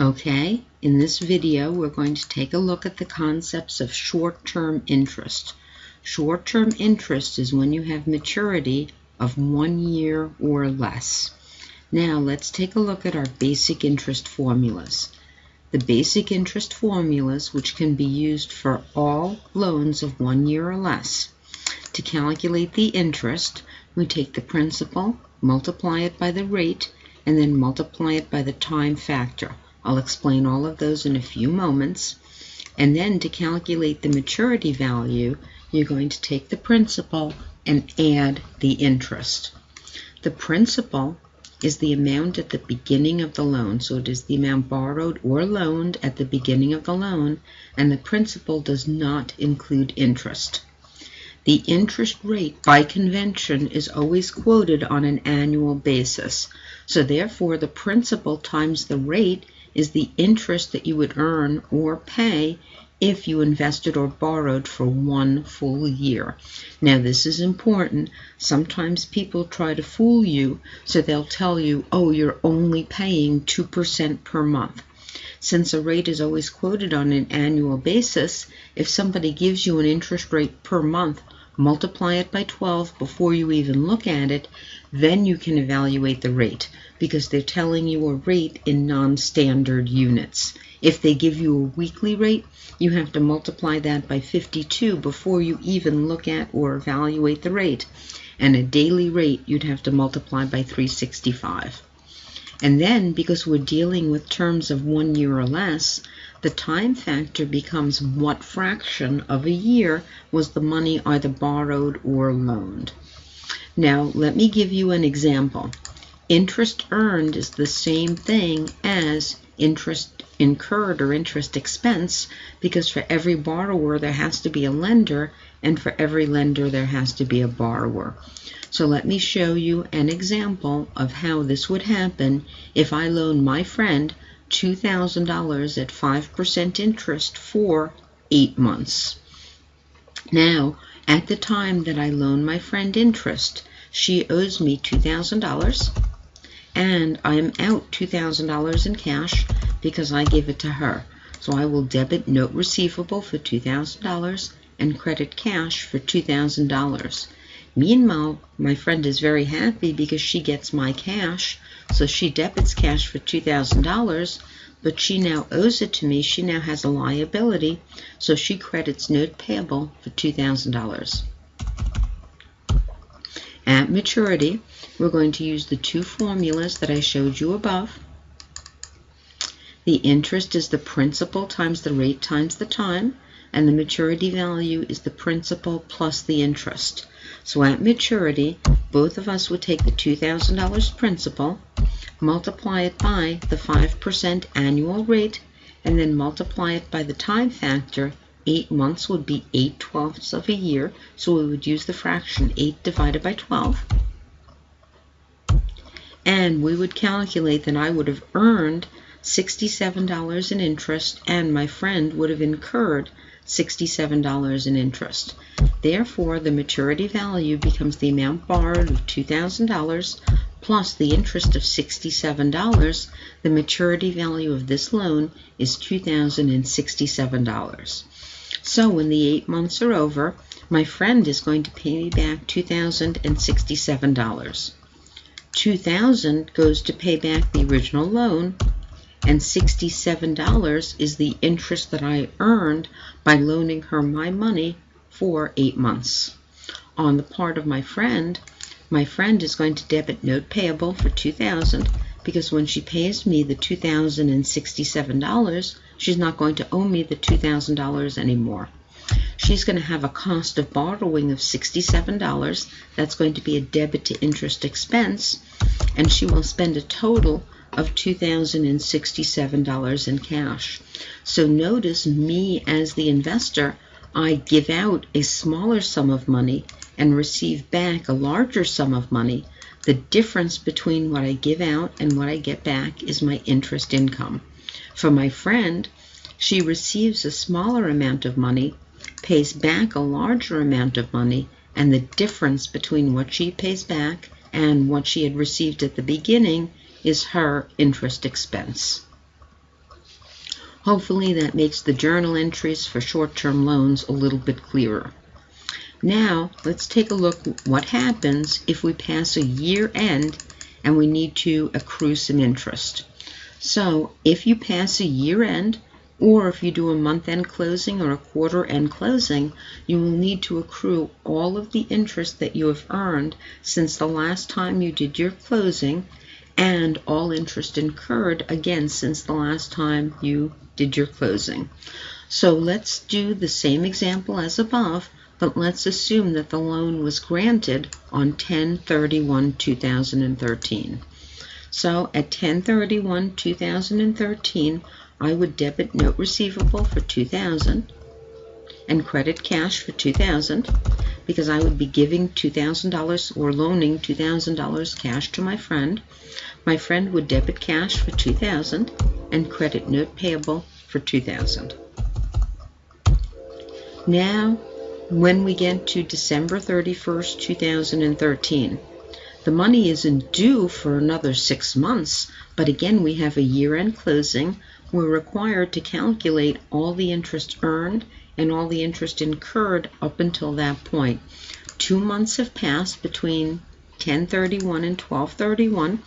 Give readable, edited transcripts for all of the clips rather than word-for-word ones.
Okay, in this video we're going to take a look at the concepts of short-term interest. Short-term interest is when you have maturity of 1 year or less. Now let's take a look at our basic interest formulas. The basic interest formulas, which can be used for all loans of 1 year or less. To calculate the interest, we take the principal, multiply it by the rate, and then multiply it by the time factor. I'll explain all of those in a few moments. And then to calculate the maturity value, you're going to take the principal and add the interest. The principal is the amount at the beginning of the loan, so it is the amount borrowed or loaned at the beginning of the loan, and the principal does not include interest. The interest rate, by convention, is always quoted on an annual basis. So therefore, the principal times the rate is the interest that you would earn or pay if you invested or borrowed for 1 full year. Now this is important. Sometimes people try to fool you, so they'll tell you, oh, you're only paying 2% per month. Since a rate is always quoted on an annual basis, if somebody gives you an interest rate per month, multiply it by 12 before you even look at it, then you can evaluate the rate, because they're telling you a rate in non-standard units. If they give you a weekly rate, you have to multiply that by 52 before you even look at or evaluate the rate. And a daily rate, you'd have to multiply by 365. And then, because we're dealing with terms of 1 year or less, the time factor becomes what fraction of a year was the money either borrowed or loaned. Now, let me give you an example. Interest earned is the same thing as interest incurred or interest expense, because for every borrower there has to be a lender, and for every lender there has to be a borrower. So let me show you an example of how this would happen if I loan my friend $2,000 at 5% interest for 8 months. Now, at the time that I loan my friend interest, she owes me $2,000, and I'm out $2,000 in cash because I gave it to her. So I will debit note receivable for $2,000 and credit cash for $2,000. Meanwhile, my friend is very happy because she gets my cash, so she debits cash for $2,000, but she now owes it to me. She now has a liability, so she credits note payable for $2,000. At maturity, we're going to use the two formulas that I showed you above. The interest is the principal times the rate times the time, and the maturity value is the principal plus the interest. So at maturity, both of us would take the $2,000 principal, multiply it by the 5% annual rate, and then multiply it by the time factor. 8 months would be 8/12 of a year, so we would use the fraction 8 divided by 12. And we would calculate that I would have earned $67 in interest, and my friend would have incurred $67 in interest. Therefore, the maturity value becomes the amount borrowed of $2,000 plus the interest of $67. The maturity value of this loan is $2,067. So when the 8 months are over, my friend is going to pay me back $2,067. $2,000 goes to pay back the original loan, and $67 is the interest that I earned by loaning her my money for 8 months. On the part of my friend is going to debit note payable for $2,000, because when she pays me the $2,067, she's not going to owe me the $2,000 anymore. She's going to have a cost of borrowing of $67. That's going to be a debit to interest expense, and she will spend a total of $2,067 in cash. So notice, me as the investor, I give out a smaller sum of money and receive back a larger sum of money. The difference between what I give out and what I get back is my interest income. For my friend, she receives a smaller amount of money, pays back a larger amount of money, and the difference between what she pays back and what she had received at the beginning is her interest expense. Hopefully that makes the journal entries for short-term loans a little bit clearer. Now, let's take a look at what happens if we pass a year end and we need to accrue some interest. So, if you pass a year end, or if you do a month-end closing or a quarter-end closing, you will need to accrue all of the interest that you have earned since the last time you did your closing, and all interest incurred again since the last time you did your closing. So let's do the same example as above, but let's assume that the loan was granted on 10/31/2013. So at 10/31/2013, I would debit note receivable for $2,000 and credit cash for $2,000 because I would be giving $2,000 or loaning $2,000 cash to my friend. My friend would debit cash for $2,000 and credit note payable for $2,000. Now, when we get to December 31st, 2013, the money isn't due for another 6 months, but again we have a year-end closing. We're required to calculate all the interest earned and all the interest incurred up until that point. 2 months have passed between 10/31 and 12/31,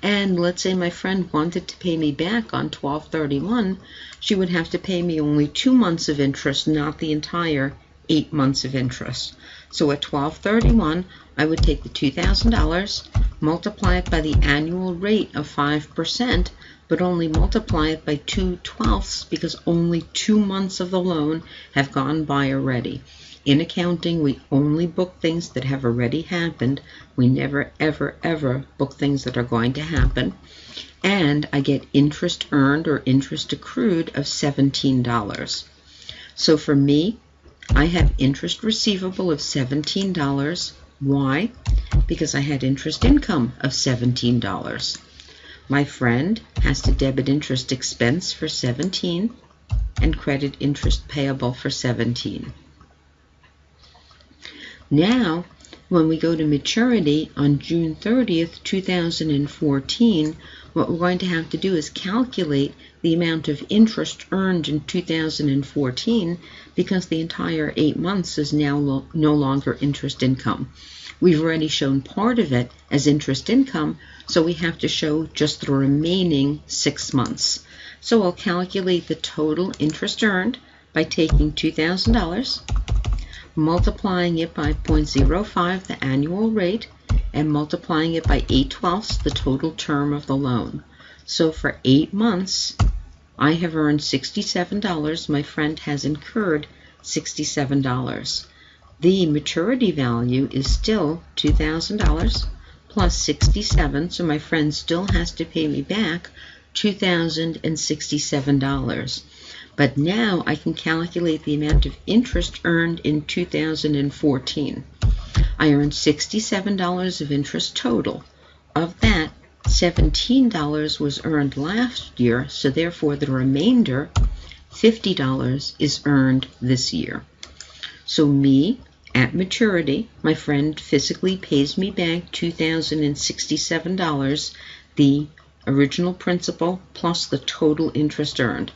and let's say my friend wanted to pay me back on 12/31, she would have to pay me only 2 months of interest, not the entire 8 months of interest. So at 12/31, I would take the $2,000, multiply it by the annual rate of 5%, but only multiply it by 2/12 because only 2 months of the loan have gone by already. In accounting, we only book things that have already happened. We never, ever, ever book things that are going to happen. And I get interest earned or interest accrued of $17. So for me, I have interest receivable of $17. Why? Because I had interest income of $17. My friend has to debit interest expense for $17 and credit interest payable for $17. Now, when we go to maturity on June 30th, 2014, what we're going to have to do is calculate the amount of interest earned in 2014 because the entire 8 months is now no longer interest income. We've already shown part of it as interest income, so we have to show just the remaining 6 months. So I'll calculate the total interest earned by taking $2,000, multiplying it by 0.05, the annual rate, and multiplying it by 8/12, the total term of the loan. So for 8 months, I have earned $67. My friend has incurred $67. The maturity value is still $2,000 plus $67, so my friend still has to pay me back $2,067. But now I can calculate the amount of interest earned in 2014. I earned $67 of interest total. Of that, $17 was earned last year, so therefore the remainder, $50, is earned this year. So me, at maturity, my friend physically pays me back $2,067, the original principal plus the total interest earned.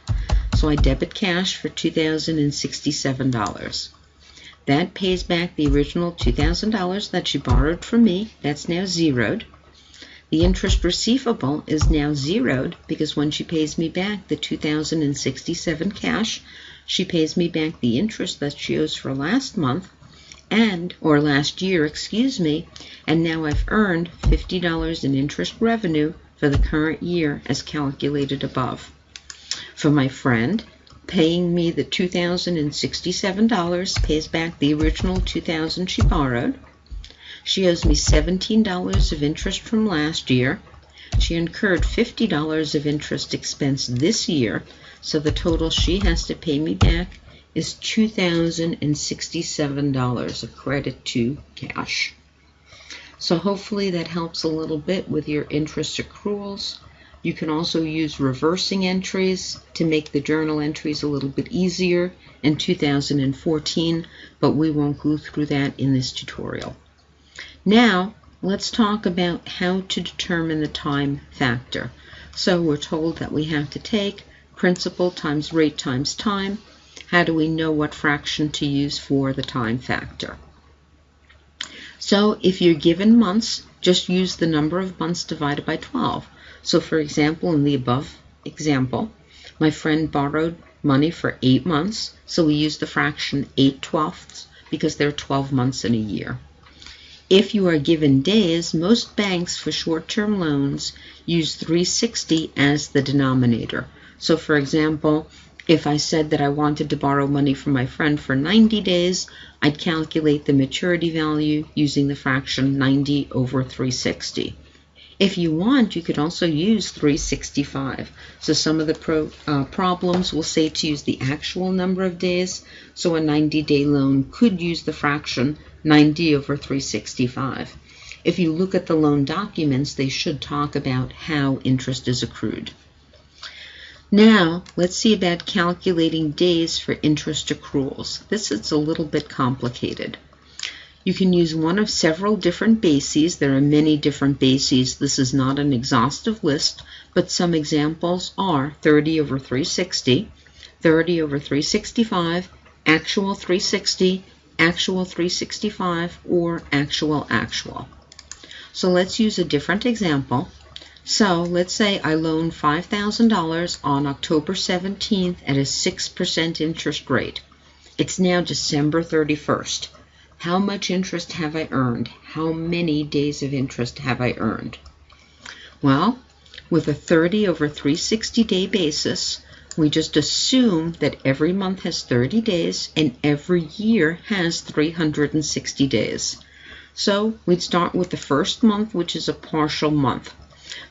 So I debit cash for $2,067. That pays back the original $2,000 that she borrowed from me. That's now zeroed. The interest receivable is now zeroed because when she pays me back the $2,067 cash, she pays me back the interest that she owes for last month or last year, and now I've earned $50 in interest revenue for the current year as calculated above. For my friend, paying me the $2,067 pays back the original $2,000 she borrowed. She owes me $17 of interest from last year. She incurred $50 of interest expense this year, so the total she has to pay me back is $2,067, a credit to cash. So hopefully that helps a little bit with your interest accruals. You can also use reversing entries to make the journal entries a little bit easier in 2014, but we won't go through that in this tutorial. Now, let's talk about how to determine the time factor. So we're told that we have to take principal times rate times time. How do we know what fraction to use for the time factor? So if you're given months, just use the number of months divided by 12. So for example, in the above example, my friend borrowed money for 8 months, so we use the fraction 8/12 because there are 12 months in a year. If you are given days, most banks for short-term loans use 360 as the denominator. So for example, if I said that I wanted to borrow money from my friend for 90 days, I'd calculate the maturity value using the fraction 90 over 360. If you want, you could also use 365. So some of the problems will say to use the actual number of days. So a 90-day loan could use the fraction 90 over 365. If you look at the loan documents, they should talk about how interest is accrued. Now, let's see about calculating days for interest accruals. This is a little bit complicated. You can use one of several different bases. There are many different bases. This is not an exhaustive list, but some examples are 30 over 360, 30 over 365, actual 360, actual 365, or actual. So let's use a different example. So let's say I loan $5,000 on October 17th at a 6% interest rate. It's now December 31st. How much interest have I earned? How many days of interest have I earned? Well, with a 30 over 360 day basis, we just assume that every month has 30 days and every year has 360 days. So we'd start with the first month, which is a partial month.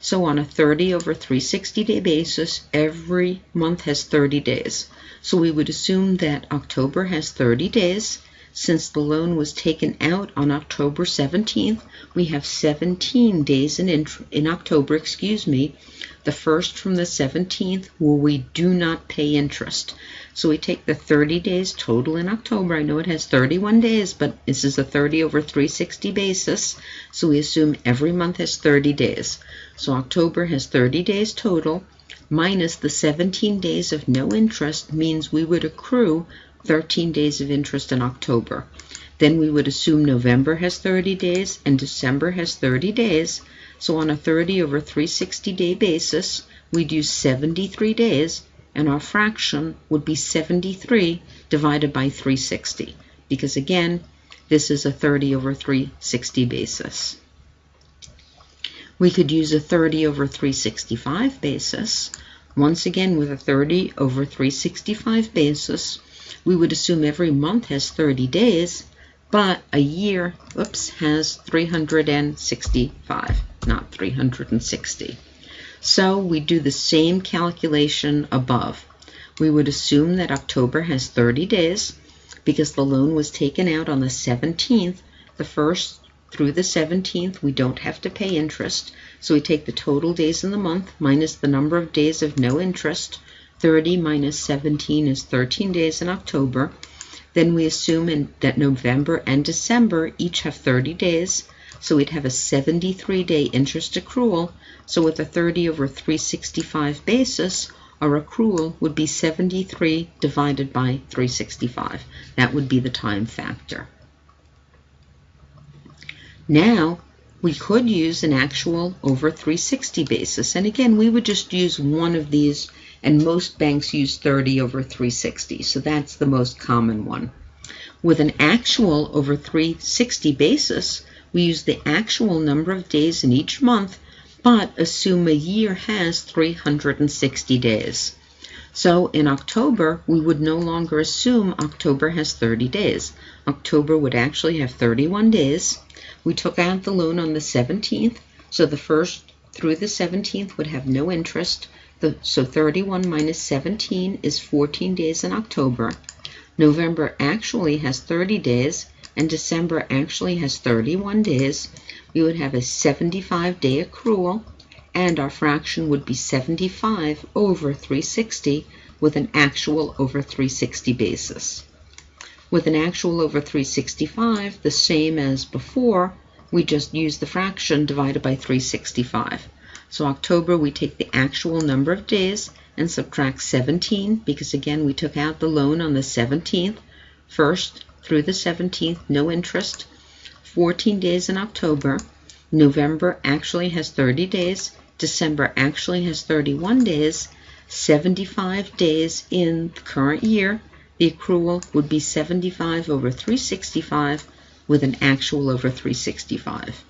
So on a 30 over 360 day basis, every month has 30 days. So we would assume that October has 30 days. Since the loan was taken out on October 17th, we have 17 days in October, the first from the 17th where we do not pay interest. So we take the 30 days total in October. I know it has 31 days, but this is a 30 over 360 basis, so we assume every month has 30 days. So October has 30 days total, minus the 17 days of no interest means we would accrue 13 days of interest in October. Then we would assume November has 30 days and December has 30 days. So on a 30 over 360 day basis, we'd use 73 days, and our fraction would be 73 divided by 360, because again, this is a 30 over 360 basis. We could use a 30 over 365 basis. Once again, with a 30 over 365 basis, we would assume every month has 30 days, but a year, has 365, not 360. So we do the same calculation above. We would assume that October has 30 days because the loan was taken out on the 17th. The 1st through the 17th, we don't have to pay interest. So we take the total days in the month minus the number of days of no interest. 30 minus 17 is 13 days in October. Then we assume that November and December each have 30 days. So we'd have a 73-day interest accrual. So with a 30 over 365 basis, our accrual would be 73 divided by 365. That would be the time factor. Now, we could use an actual over 360 basis. And again, we would just use one of these, and most banks use 30 over 360. So that's the most common one. With an actual over 360 basis, we use the actual number of days in each month, but assume a year has 360 days. So in October, we would no longer assume October has 30 days. October would actually have 31 days. We took out the loan on the 17th, so the 1st through the 17th would have no interest. So 31 minus 17 is 14 days in October. November actually has 30 days, and December actually has 31 days. We would have a 75-day accrual, and our fraction would be 75 over 360 with an actual over 360 basis. With an actual over 365, the same as before, we just use the fraction divided by 365. So October, we take the actual number of days and subtract 17, because again, we took out the loan on the 17th, 1st through the 17th, no interest. 14 days in October. November actually has 30 days. December actually has 31 days. 75 days in the current year. The accrual would be 75 over 365 with an actual over 365.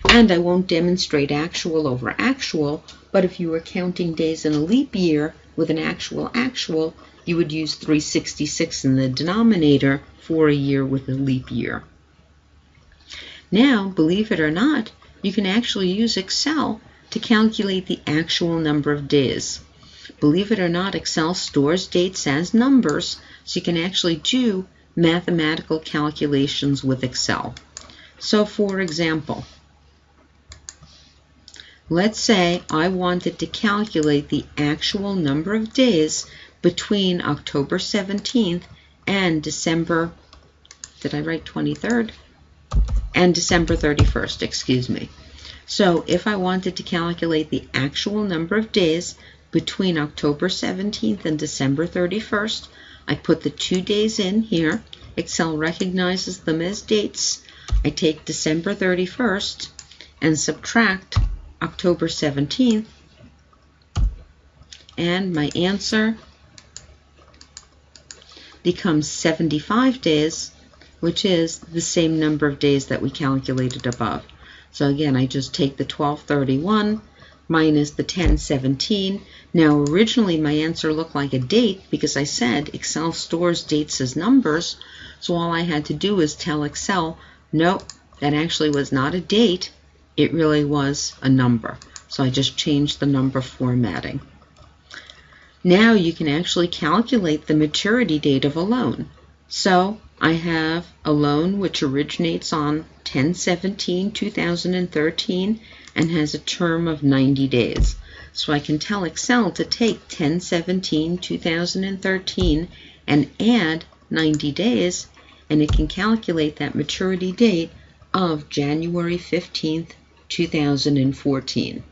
And I won't demonstrate actual over actual, but if you were counting days in a leap year with an actual, you would use 366 in the denominator for a year with a leap year. Now, believe it or not, you can actually use Excel to calculate the actual number of days. Believe it or not, Excel stores dates as numbers, so you can actually do mathematical calculations with Excel. So, for example, let's say I wanted to calculate the actual number of days between October 17th and December, did I write 23rd? And December 31st, excuse me. So if I wanted to calculate the actual number of days between October 17th and December 31st, I put the 2 days in here. Excel recognizes them as dates. I take December 31st and subtract October 17th, and my answer becomes 75 days, which is the same number of days that we calculated above. So again, I just take the 1231 minus the 1017. Now originally my answer looked like a date because I said Excel stores dates as numbers, so all I had to do was tell Excel, nope, that actually was not a date, it really was a number. So I just changed the number formatting. Now you can actually calculate the maturity date of a loan. So I have a loan which originates on 10/17/2013 and has a term of 90 days. So I can tell Excel to take 10/17/2013 and add 90 days, and it can calculate that maturity date of January 15th, 2014.